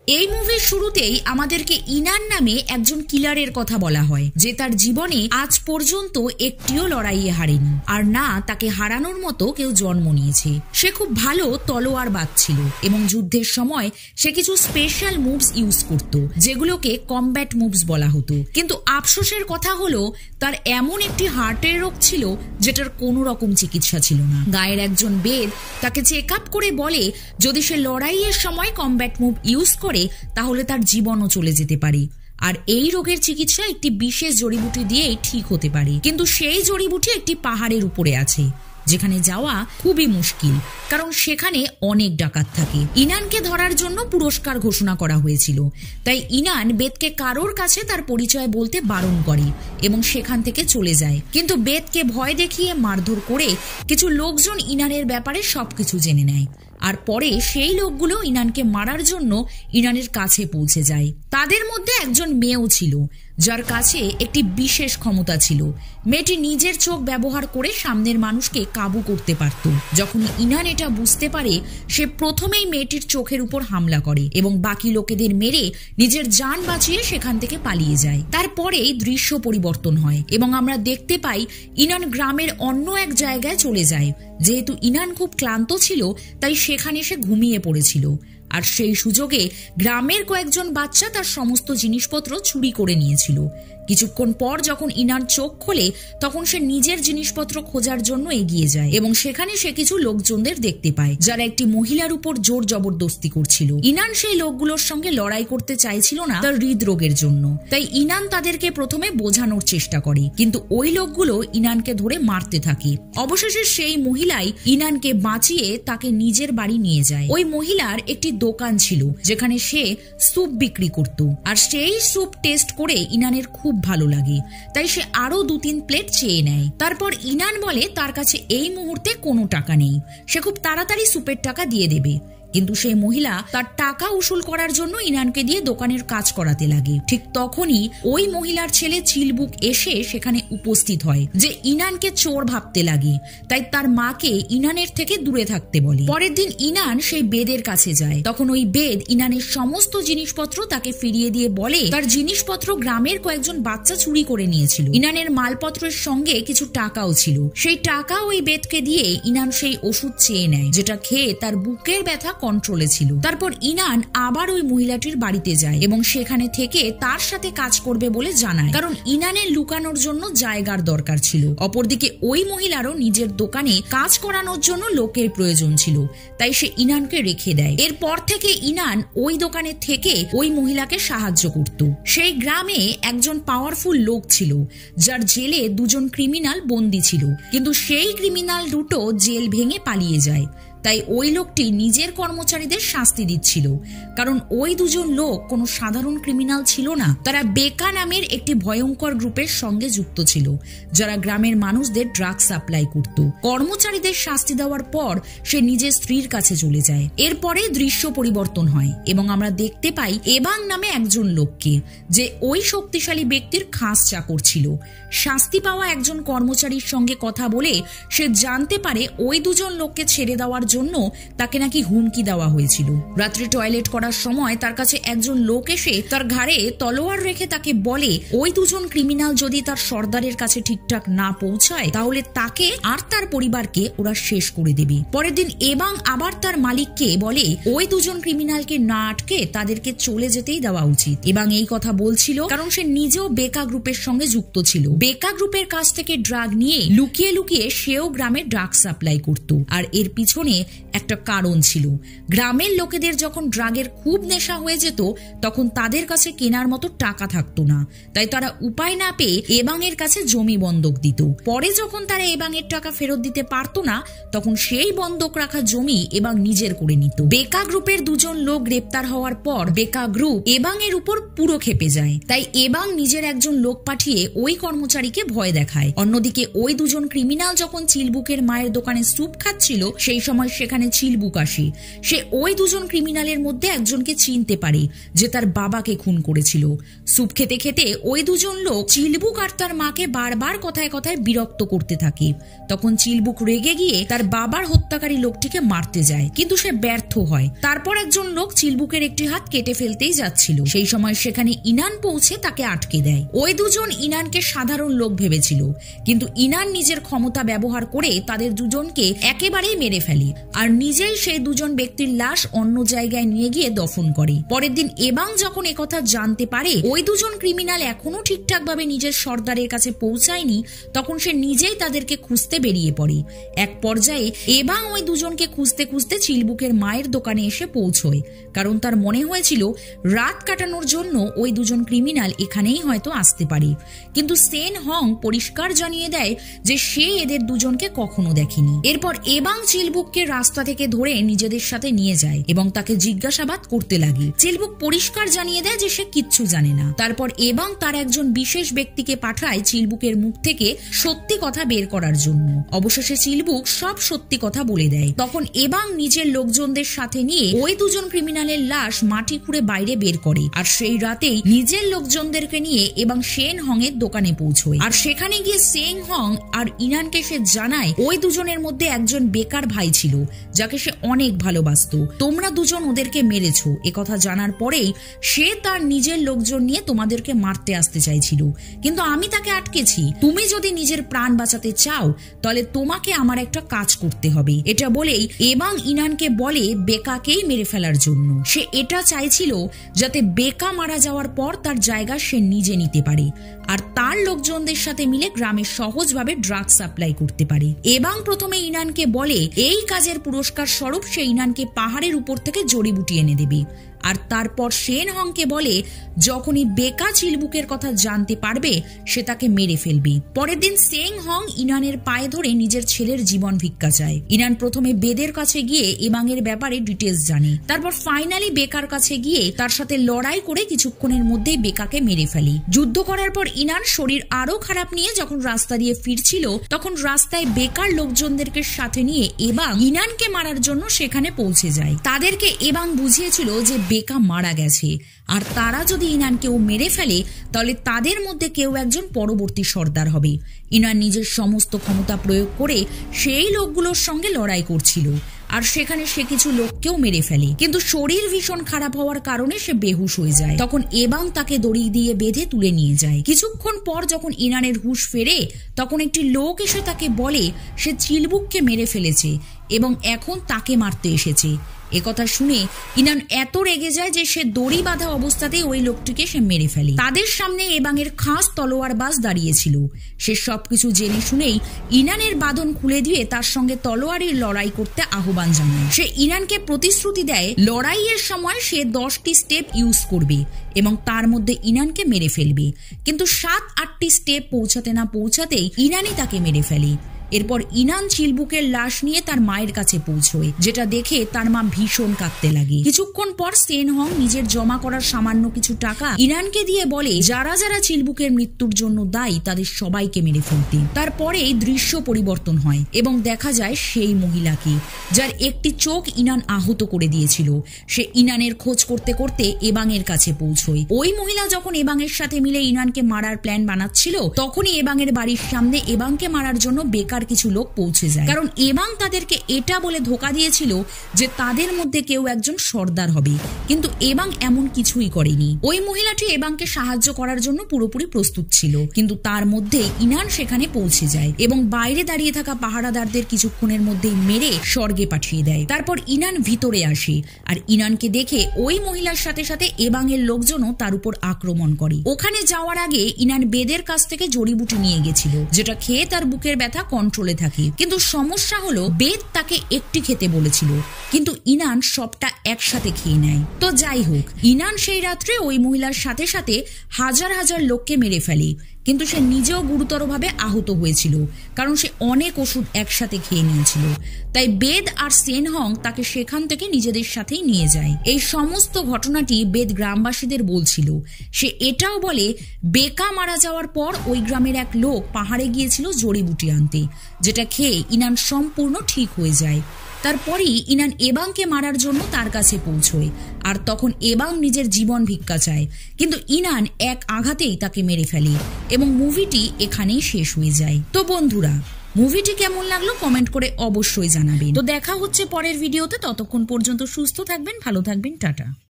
এই মুভির শুরুতেই আমাদেরকে ইনান নামে একজন কিলারের কথা বলা হয়, যে তার জীবনে আজ পর্যন্ত একটিও লড়াইয়ে হারেনি, আর না তাকে হারানোর মতো কেউ জন্ম নিয়েছে। সে খুব ভালো তলোয়ারবাজ ছিল এবং যুদ্ধের সময় সে কিছু স্পেশাল মুভস ইউজ করত, যেগুলোকে কমব্যাট মুভস বলা হতো। কিন্তু আফসোসের কথা হলো তার এমন একটি হার্টের রোগ ছিল যেটার কোনো রকম চিকিৎসা ছিল না। গায়ের একজন বেদ তাকে চেক আপ করে বলে যদি সে লড়াইয়ের সময় কমব্যাট মুভ ইউজ করে তাহলে তার জীবনও চলে যেতে পারে, আর এই রোগের চিকিৎসা একটি বিশেষ জড়িবুটি দিয়েই ঠিক হতে পারে। কিন্তু সেই জড়িবুটি একটি পাহাড়ের উপরে আছে, যেখানে যাওয়া খুবই মুশকিল, কারণ সেখানে অনেক ডাকাত থাকে। ইনানকে ধরার জন্য পুরস্কার ঘোষণা করা হয়েছিল, তাই ইনান বেদকে কারোর কাছে তার পরিচয় বলতে বারণ করে এবং সেখান থেকে চলে যায়। কিন্তু বেদকে ভয় দেখিয়ে মারধর করে কিছু লোকজন ইনানের ব্যাপারে সবকিছু জেনে নেয়, আর পরে সেই লোকগুলো ইনানকে মারার জন্য ইনানের কাছে পৌঁছে যায়। তাদের মধ্যে একজন মেয়েও ছিল, যার কাছে একটি বিশেষ ক্ষমতা ছিল। মেয়েটি নিজের চোখ ব্যবহার করে সামনের মানুষকে কাবু করতে পারত। যখন ইনান এটা বুঝতে পারে, সে প্রথমেই মেয়েটির চোখের উপর হামলা করে এবং বাকি লোকেদের মেরে নিজের জান বাঁচিয়ে সেখান থেকে পালিয়ে যায়। তারপরেই দৃশ্য পরিবর্তন হয় এবং আমরা দেখতে পাই ইনান গ্রামের অন্য এক জায়গায় চলে যায়। যেহেতু ইনান খুব ক্লান্ত ছিল, তাই সেখানে সে ঘুমিয়ে পড়েছিল, আর সেই সুযোগে গ্রামের কয়েকজন বাচ্চা তার সমস্ত জিনিসপত্র চুরি করে নিয়েছিল। কিছুক্ষণ পর যখন ইনান চোখ খোলে, তখন সে নিজের জিনিসপত্র খোঁজার জন্য এগিয়ে যায় এবং সেখানে সে কিছু লোকজনদের দেখতে পায়, যারা একটি মহিলার উপর জোর জবরদস্তি করছিল। ইনান সেই লোকগুলোর সঙ্গে লড়াই করতে চাইছিল না তার হৃদরোগের জন্য, তাই ইনান তাদেরকে প্রথমে বোঝানোর চেষ্টা করে, কিন্তু ওই লোকগুলো ইনানকে ধরে মারতে থাকে। অবশেষে সেই মহিলাই ইনানকে বাঁচিয়ে তাকে নিজের বাড়ি নিয়ে যায়। ওই মহিলার একটি দোকান ছিল যেখানে সে স্যুপ বিক্রি করত, আর সেই স্যুপ টেস্ট করে ইনানের খুব ভালো লাগে, তাই সে আরো 2-3 প্লেট চেয়ে নেয়। তারপর ইনান বলে তার কাছে এই মুহূর্তে কোনো টাকা নেই, সে খুব তাড়াতাড়ি স্যুপের টাকা দিয়ে দেবে। কিন্তু সেই মহিলা তার টাকা উসুল করার জন্য ইনানকে দিয়ে দোকানের কাজ করাতে লাগে। ঠিক তখনই ওই মহিলার ছেলে চিলবুক এসে সেখানে উপস্থিত হয়, যে ইনানকে চোর ভাবতে লাগে, তাই তার মাকে ইনানের থেকে দূরে থাকতে বলে। পরের দিন ইনান সেই বেদের কাছে যায়, তখন ওই বেদ ইনানের সমস্ত জিনিসপত্র তাকে ফিরিয়ে দিয়ে বলে তার জিনিসপত্র গ্রামের কয়েকজন বাচ্চা চুরি করে নিয়েছিল। ইনানের মালপত্রের সঙ্গে কিছু টাকাও ছিল। সেই টাকা ওই বেদকে দিয়ে ইনান সেই ওষুধ চেয়ে নেয়, যেটা খেয়ে তার বুকের ব্যথা কন্ট্রোলে ছিল। তারপর ইনান আবার ওই মহিলাটির বাড়িতে যায় এবং সেখানে থেকে তার সাথে কাজ করবে বলে জানায়, কারণ ইনানের লুকানোর জন্য জায়গার দরকার ছিল। অপরদিকে ওই মহিলারও নিজের দোকানে কাজ করানোর জন্য লোকের প্রয়োজন ছিল, তাই সে ইনানকে রেখে দেয়। এরপর থেকে ইনান ওই দোকানে থেকে ওই মহিলাকে সাহায্য করত। সেই গ্রামে একজন পাওয়ারফুল লোক ছিল, যার জেলে 2জন ক্রিমিনাল বন্দী ছিল, কিন্তু সেই ক্রিমিনাল দুটো জেল ভেঙে পালিয়ে যায়। তাই ওই লোকটি নিজের কর্মচারীদের শাস্তি দিচ্ছিল, কারণ ওই 2জন লোক কোনো সাধারণ ক্রিমিনাল ছিল না। তারা বেকা নামের একটি ভয়ঙ্কর গ্রুপের সঙ্গে যুক্ত ছিল, যারা গ্রামের মানুষদের ড্রাগ সাপ্লাই করত। কর্মচারীদের শাস্তি দেওয়ার পর সে নিজের স্ত্রীর কাছে চলে যায়। এরপরে দৃশ্য পরিবর্তন হয় এবং আমরা দেখতে পাই এবাং নামে একজন লোককে, যে ওই শক্তিশালী ব্যক্তির খাস চাকর ছিল। শাস্তি পাওয়া একজন কর্মচারীর সঙ্গে কথা বলে সে জানতে পারে ওই 2জন লোককে ছেড়ে দেওয়ার জন্য তাকে নাকি হুমকি দেওয়া হয়েছিল। রাত্রে টয়লেট করার সময় তার কাছে একজন লোক এসে তার ঘাড়ে তলোয়ার রেখে তাকে বলে ওই 2জন ক্রিমিনাল যদি তার সর্দারের কাছে ঠিকঠাক না পৌঁছায়, তাহলে তাকে আর তার পরিবারকে ওরা শেষ করে দেবে। পরের দিন এবাং আবার তার মালিককে বলে ওই 2জন ক্রিমিনালকে না আটকে তাদেরকে চলে যেতেই দেওয়া উচিত। এবং এই কথা বলছিল কারণ সে নিজেও বেকা গ্রুপের সঙ্গে যুক্ত ছিল। বেকা গ্রুপের কাছ থেকে ড্রাগ নিয়ে লুকিয়ে লুকিয়ে সেও গ্রামে ড্রাগ সাপ্লাই করত, আর এর পিছনে একটা কারণ ছিল। গ্রামের লোকেদের যখন ড্রাগের খুব নেশা হয়ে যেত, তখন তাদের কাছে কেনার মতো টাকা থাকতো না, তাই তারা উপায় না পেয়ে এবাংয়ের কাছে জমি বন্ধক দিত। পরে যখন তারা এবাংয়ের টাকা ফেরত দিতে পারতো না, তখন সেই বন্ধক রাখা জমি এবাং নিজের করে নিত। বেকা গ্রুপের 2জন লোক গ্রেপ্তার হওয়ার পর বেকা গ্রুপ এবাংয়ের উপর পুরো খেপে যায়, তাই এবাং নিজের একজন লোক পাঠিয়ে ওই কর্মচারীকে ভয় দেখায়। অন্যদিকে ওই 2জন ক্রিমিনাল যখন চিলবুকের মায়ের দোকানে স্যুপ খাচ্ছিল, সেই সময় সেখানে চিলবুক আসে। সে ওই দুজন ক্রিমিনালের মধ্যে একজনকে চিনতে পারে যে তার বাবাকে খুন করেছিল। স্যুপ খেতে খেতে ওই দুজন লোক চিলবুক আর তার মাকে বারবার কথায় কথায় বিরক্ত করতে থাকে। তখন চিলবুক রেগে গিয়ে তার বাবার হত্যাকারী লোকটিকে মারতে যায়, কিন্তু সে ব্যর্থ হয়। তারপর একজন লোক চিলবুকের একটি হাত কেটে ফেলতেই যাচ্ছিল, সেই সময় সেখানে ইনান পৌঁছে তাকে আটকে দেয়। ওই দুজন ইনানকে সাধারণ লোক ভেবেছিল, কিন্তু ইনান নিজের ক্ষমতা ব্যবহার করে তাদের দুজনকে একেবারেই মেরে ফেলে আর নিজেই সেই দুজন ব্যক্তির লাশ অন্য জায়গায় নিয়ে গিয়ে দফন করে। পরের দিন এবাং যখন একথা জানতে পারে ওই দুজন ক্রিমিনাল এখনো ঠিকঠাক ভাবে নিজের সর্দারের কাছে পৌঁছায়নি, তখন সে নিজেই তাদেরকে খুঁজতে বেরিয়ে পড়ে। এক পর্যায়ে এবাং ওই দুজনকে খুঁজতে খুঁজতে চিলবুকের মায়ের দোকানে এসে পৌঁছয়, কারণ তার মনে হয়েছিল রাত কাটানোর জন্য ওই দুজন ক্রিমিনাল এখানেই হয়তো আসতে পারে। কিন্তু সেন হং পরিষ্কার জানিয়ে দেয় যে সে এদের দুজনকে কখনো দেখেনি। এরপর এবাং চিলবুককে রাস্তা থেকে ধরে নিজেদের সাথে নিয়ে যায় এবং তাকে জিজ্ঞাসাবাদ করতে লাগে। চিলবুক পরিষ্কার জানিয়ে দেয় যে সে কিচ্ছু জানে না। তারপর এবাং তার একজন বিশেষ ব্যক্তিকে পাঠায় চিলবুকের মুখ থেকে সত্যি কথা বের করার জন্য। অবশেষে চিলবুক সব সত্যি কথা বলে দেয়। তখন এবাং নিজের লোকজনদের সাথে নিয়ে ওই দুজন ক্রিমিনালের লাশ মাটি খুঁড়ে বাইরে বের করে, আর সেই রাতেই নিজের লোকজনদেরকে নিয়ে এবং সেন হং এর দোকানে পৌঁছয়। আর সেখানে গিয়ে সেন হং আর ইনানকে সে জানায় ওই দুজনের মধ্যে একজন বেকার ভাই ছিল যাকে সে অনেক ভালোবাসতো। তোমরা দুজন ওদেরকে মেরেছো। একথা জানার পরেই সে তার নিজের লোকজন নিয়ে তোমাদেরকে মারতে আসতে চাইছিল, কিন্তু আমি তাকে আটকেছি। তুমি যদি নিজের প্রাণ বাঁচাতে চাও তাহলে তোমাকে আমার একটা কাজ করতে হবে। এটা বলেই এবাং ইনানকে বলে বেকাকেই মেরে ফেলার জন্য। সে এটা চাইছিল যাতে বেকা মারা যাওয়ার পর তার জায়গা সে নিজে নিতে পারে আর তার লোকজনদের সাথে মিলে গ্রামে সহজভাবে ড্রাগ সাপ্লাই করতে পারে। এবাং প্রথমে ইনানকে বলে এই কাজের পুরস্কার স্বরূপ সে ইনানকে পাহাড়ের উপর থেকে জড়িবুটি এনে দেবে। আর তারপর সেন হংকে বলে যখনই বেকা চিলবুকের কথা জানতে পারবে সে তাকে মেরে ফেলবে। পরের দিন সেং হং ইনানের পায়ে ধরে নিজের ছেলের জীবন ভিক্ষা চায়। ইনান প্রথমে বেদের কাছে গিয়ে এবাংয়ের ব্যাপারে ডিটেলস জানে, তারপর ফাইনালি বেকার কাছে গিয়ে তার সাথে লড়াই করে কিছুক্ষণের মধ্যেই বেকাকে মেরে ফেলে। যুদ্ধ করার পর ইনান শরীর আরো খারাপ নিয়ে যখন রাস্তা দিয়ে ফিরছিল তখন রাস্তায় বেকার লোকজনদেরকে সাথে নিয়ে এবাং ইনানকে মারার জন্য সেখানে পৌঁছে যায়। তাদেরকে এবাং বুঝিয়েছিল যে বেকা মারা গেছে আর তারা যদি ইনানকেও মেরে ফেলে তাহলে তাদের মধ্যে কেউ একজন পরবর্তী সর্দার হবে। ইনান নিজের সমস্ত ক্ষমতা প্রয়োগ করে সেই লোকগুলোর সঙ্গে লড়াই করছিল আর সেখানে সে কিছু লোককেও মেরে ফেলে, কিন্তু শরীর ভীষণ খারাপ হওয়ার কারণে সে বেহুশ হয়ে যায়। তখন এবাং তাকে দড়ি দিয়ে বেঁধে তুলে নিয়ে যায়। কিছুক্ষণ পর যখন ইনানের হুঁশ ফেরে তখন একটি লোক এসে তাকে বলে সে চিলবুককে মেরে ফেলেছে এবং এখন তাকে মারতে এসেছে। একথা শুনে ইনান এত রেগে যায় যে সে দড়ি বাঁধা অবস্থাতেই ওই লোকটিকে সে মেরে ফেলে। তাদের সামনে এবাংয়ের খাস তলোয়ারবাজ দাঁড়িয়েছিল। সে সবকিছু জেনে শুনেই ইনানের বাঁধন খুলে দিয়ে তার সঙ্গে তলোয়ারের লড়াই করতে আহ্বান জানায়। সে ইনানকে প্রতিশ্রুতি দেয় লড়াইয়ের সময় সে 10টি স্টেপ ইউজ করবে এবং তার মধ্যে ইনানকে মেরে ফেলবে, কিন্তু 7-8টি স্টেপ পৌঁছাতে না পৌঁছাতেই ইনানই তাকে মেরে ফেলে। এরপর ইনান চিলবুকের লাশ নিয়ে তার মায়ের কাছে পৌঁছয়, যেটা দেখে তার মা ভীষণ কাঁদতে লাগে। কিছুক্ষণ পর সেন হং নিজের জমা করার সামান্য কিছু টাকা ইনানকে দিয়ে বলে যারা যারা চিলবুকের মৃত্যুর জন্য দায়ী তাদের সবাইকে মেরে ফেলতে। তারপরেই দৃশ্য পরিবর্তন হয় এবং দেখা যায় সেই মহিলাকে যার একটি চোখ ইনান আহত করে দিয়েছিল। সে ইনানের খোঁজ করতে করতে এবাংয়ের কাছে পৌঁছয়। ওই মহিলা যখন এবাংয়ের সাথে মিলে ইনানকে মারার প্ল্যান বানাচ্ছিল তখনই এবাংয়ের বাড়ির সামনে এবাংকে মারার জন্য বেকার কিছু লোক পৌঁছে যায়, কারণ এবাং তাদেরকে এটা বলে ধোকা দিয়েছিল যে তাদের মধ্যে কেউ একজন সর্দার হবে, কিন্তু এবাং এমন কিছুই করেনি। ওই মহিলাটি এবাংকে সাহায্য করার জন্য পুরোপুরি প্রস্তুত ছিল, কিন্তু তার মধ্যে ইনান সেখানে পৌঁছে যায় এবং বাইরে দাঁড়িয়ে থাকা পাহারাদারদের কিছুক্ষণের মধ্যেই মেরে স্বর্গে পাঠিয়ে দেয়। তারপর ইনান ভিতরে আসে আর ইনানকে দেখে ওই মহিলার সাথে সাথে এবাংয়ের লোকজনও তার উপর আক্রমণ করে। ওখানে যাওয়ার আগে ইনান বেদের কাছ থেকে জড়িবুটি নিয়ে গেছিল, যেটা খেয়ে তার বুকের ব্যথা কন্ট্রোলে থাকে, কিন্তু সমস্যা হলো বেদ তাকে একটি খেতে বলেছিল কিন্তু ইনান সবটা একসাথে খেয়ে নেয়। তো যাই হোক, ইনান সেই রাত্রে ওই মহিলার সাথে সাথে হাজার হাজার লোককে মেরে ফেলে, কিন্তু সে নিজেও গুরুতরভাবে আহত হয়েছিল কারণ সে অনেক ওষুধ একসাথে খেয়ে নিয়েছিল। তাই বেদ আর সেন হং তাকে সেখান থেকে নিজেদের সাথেই নিয়ে যায়। এই সমস্ত ঘটনাটি বেদ গ্রামবাসীদের বলছিল। সে এটাও বলে বেকা মারা যাওয়ার পর ওই গ্রামের এক লোক পাহাড়ে গিয়েছিল জড়িবুটি আনতে, যেটা খেয়ে ইনান সম্পূর্ণ ঠিক হয়ে যায়। তারপরেই ইনান এবাংকে মারার জন্য তার কাছে পৌঁছয়, আর তখন এবাং নিজের জীবন ভিক্ষা চায়, কিন্তু ইনান এক আঘাতেই তাকে মেরে ফেলে এবং মুভিটি এখানেই শেষ হয়ে যায়। তো বন্ধুরা, মুভিটি কেমন লাগলো কমেন্ট করে অবশ্যই জানাবেন। তো দেখা হচ্ছে পরের ভিডিওতে, ততক্ষণ পর্যন্ত সুস্থ থাকবেন, ভালো থাকবেন, টাটা।